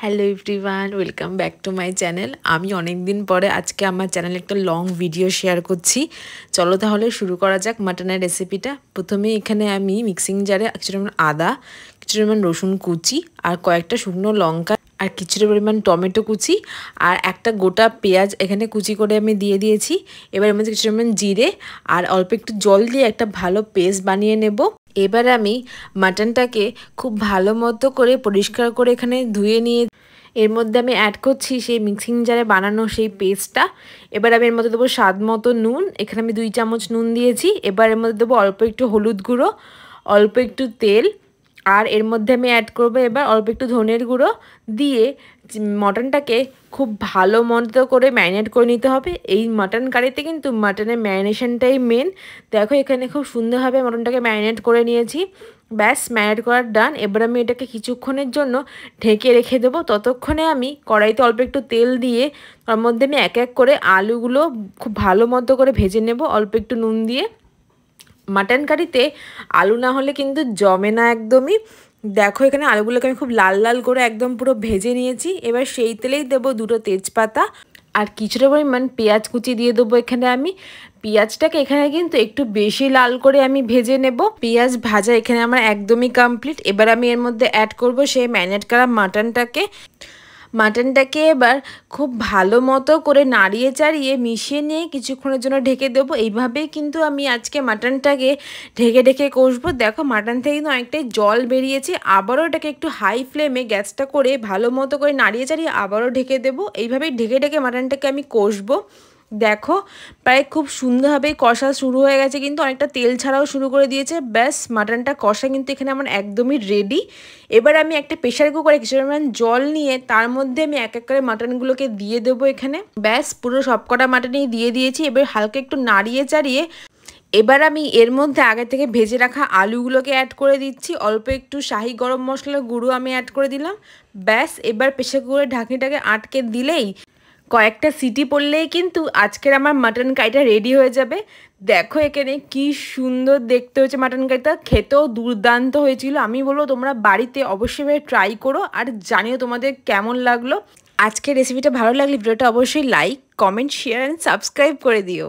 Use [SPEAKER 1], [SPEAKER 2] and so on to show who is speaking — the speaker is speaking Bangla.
[SPEAKER 1] Hello everyone, welcome back to my channel. আমি অনেক দিন পরে আজকে আমার চ্যানেলে একটা লং ভিডিও শেয়ার করছি। চলো তাহলে শুরু করা যাক মাটনের রেসিপিটা। প্রথমে এখানে আমি মিক্সিং জারে কিছুটা পরিমাণ আদা, কিছুটা পরিমাণ রসুন কুচি আর কয়েকটা শুকনো লঙ্কা আর কিছুটা পরিমাণ টমেটো কুচি আর একটা গোটা পেঁয়াজ এখানে কুচি করে আমি দিয়ে দিয়েছি। এবার এর মধ্যে কিছুটা পরিমাণ জিরে আর অল্প একটু জল দিয়ে একটা ভালো পেস্ট বানিয়ে নেব। এবার আমি মাটনটাকে খুব ভালো মতো করে পরিষ্কার করে এখানে ধুয়ে নিয়ে এর মধ্যে আমি অ্যাড করছি সেই মিক্সিং জারে বানানো সেই পেস্টটা। এবার আমি এর মধ্যে দেবো স্বাদ মতো নুন, এখানে আমি 2 চামচ নুন দিয়েছি। এবার এর মধ্যে দেবো অল্প একটু হলুদ গুঁড়ো, অল্প একটু তেল আর এর মধ্যে আমি অ্যাড করবো এবার অল্প একটু ধনের গুঁড়ো দিয়ে মটনটাকে খুব ভালো মতো করে ম্যারিনেট করে নিতে হবে। এই মাটন কারিতে কিন্তু মাটনের ম্যারিনেশনটাই মেন। দেখো এখানে খুব সুন্দরভাবে মটনটাকে ম্যারিনেট করে নিয়েছি। ব্যাস, ম্যারিনেট করার ডান। এবার আমি এটাকে কিছুক্ষণের জন্য ঢেকে রেখে দেবো। ততক্ষণে আমি কড়াইতে অল্প একটু তেল দিয়ে তার মধ্যে আমি এক এক করে আলুগুলো খুব ভালো মতো করে ভেজে নেব অল্প একটু নুন দিয়ে। মাটন কারিতে আলু না হলে কিন্তু জমে না একদমই। দেখো এখানে আলুগুলোকে আমি খুব লাল লাল করে একদম পুরো ভেজে নিয়েছি। এবার সেই তেলেই দেবো 2টো তেজপাতা আর কিছুটা পরিমাণ পেঁয়াজ কুচি দিয়ে দেবো এখানে আমি। পেঁয়াজটাকে এখানে কিন্তু একটু বেশি লাল করে আমি ভেজে নেব। পেঁয়াজ ভাজা এখানে আমার একদমই কমপ্লিট। এবার আমি এর মধ্যে অ্যাড করব সেই ম্যারিনেট করা মাটনটাকে এবার খুব ভালো মতো করে নাড়িয়ে চাড়িয়ে মিশিয়ে নিয়ে কিছুক্ষণের জন্য ঢেকে দেবো। এইভাবেই কিন্তু আমি আজকে মাটনটাকে ঢেকে ঢেকে কষবো। দেখো মাটন থেকে কিন্তু অনেকটাই জল বেরিয়েছে। আবারও এটাকে একটু হাই ফ্লেমে গ্যাসটা করে ভালো মতো করে নাড়িয়ে চাড়িয়ে আবারও ঢেকে দেবো। এইভাবেই ঢেকে ঢেকে মাটনটাকে আমি কষবো। দেখো প্রায় খুব সুন্দরভাবেই কষা শুরু হয়ে গেছে, কিন্তু অনেকটা তেল ছাড়াও শুরু করে দিয়েছে। ব্যাস, মাটনটা কষা কিন্তু এখানে আমার একদমই রেডি। এবার আমি একটা প্রেশার কুকারে কিছু পরিমাণ জল নিয়ে তার মধ্যে আমি এক এক করে মাটনগুলোকে দিয়ে দেবো এখানে। ব্যাস, পুরো সবকটা মাটনই দিয়ে দিয়েছি। এবার হালকা একটু নাড়িয়ে চাড়িয়ে এবার আমি এর মধ্যে আগে থেকে ভেজে রাখা আলুগুলোকে অ্যাড করে দিচ্ছি। অল্প একটু শাহি গরম মশলার গুঁড়ো আমি অ্যাড করে দিলাম। ব্যাস, এবার প্রেশার কুকারের ঢাকনিটাকে আটকে দিলেই কয়েকটা সিটি পড়লেই কিন্তু আজকের আমার মাটন কারিটা রেডি হয়ে যাবে। দেখো এখানে কি সুন্দর দেখতে হয়েছে মাটন কারিটা, খেতেও দুর্দান্ত হয়েছিল। আমি বলবো তোমরা বাড়িতে অবশ্যই ট্রাই করো আর জানিও তোমাদের কেমন লাগলো। আজকের রেসিপিটা ভালো লাগলে ভিডিওটা অবশ্যই like, comment, share and subscribe করে দিও।